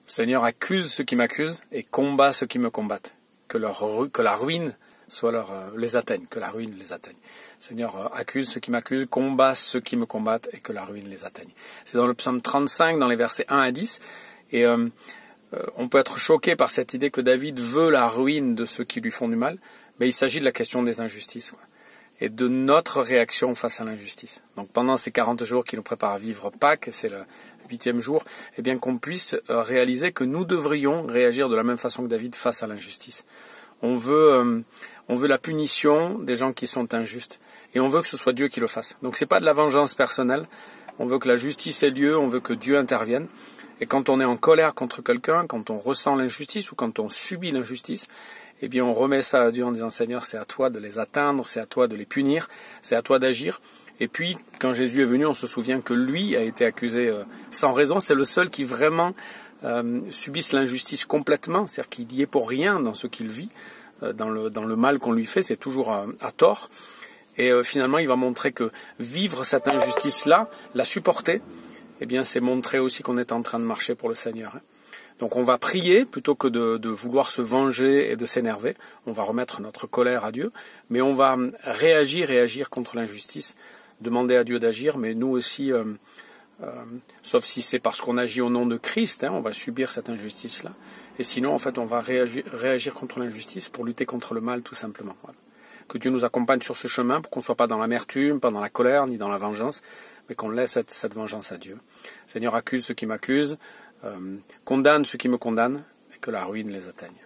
Seigneur, accuse ceux qui m'accusent et combat ceux qui me combattent. Que la ruine les atteigne, que la ruine les atteigne. Seigneur, accuse ceux qui m'accusent, combat ceux qui me combattent et que la ruine les atteigne. C'est dans le psaume 35, dans les versets 1 à 10. Et on peut être choqué par cette idée que David veut la ruine de ceux qui lui font du mal, mais il s'agit de la question des injustices, et de notre réaction face à l'injustice. Donc pendant ces 40 jours qui nous préparent à vivre Pâques, c'est le 8e jour, eh bien qu'on puisse réaliser que nous devrions réagir de la même façon que David face à l'injustice. On veut la punition des gens qui sont injustes, et on veut que ce soit Dieu qui le fasse. Donc c'est pas de la vengeance personnelle, on veut que la justice ait lieu, on veut que Dieu intervienne. Et quand on est en colère contre quelqu'un, quand on ressent l'injustice ou quand on subit l'injustice, eh bien on remet ça à Dieu en disant « Seigneur, c'est à toi de les atteindre, c'est à toi de les punir, c'est à toi d'agir ». Et puis, quand Jésus est venu, on se souvient que lui a été accusé sans raison. C'est le seul qui vraiment subisse l'injustice complètement, c'est-à-dire qu'il n'y est pour rien dans ce qu'il vit, dans le mal qu'on lui fait, c'est toujours à tort. Et finalement, il va montrer que vivre cette injustice-là, la supporter, eh bien, c'est montrer aussi qu'on est en train de marcher pour le Seigneur. Donc on va prier plutôt que de vouloir se venger et de s'énerver. On va remettre notre colère à Dieu, mais on va réagir contre l'injustice, demander à Dieu d'agir, mais nous aussi, sauf si c'est parce qu'on agit au nom de Christ, on va subir cette injustice-là. Et sinon, en fait, on va réagir contre l'injustice pour lutter contre le mal, tout simplement. Voilà. Que Dieu nous accompagne sur ce chemin pour qu'on ne soit pas dans l'amertume, pas dans la colère, ni dans la vengeance, mais qu'on laisse cette vengeance à Dieu. Seigneur, accuse ceux qui m'accusent, condamne ceux qui me condamnent, et que la ruine les atteigne.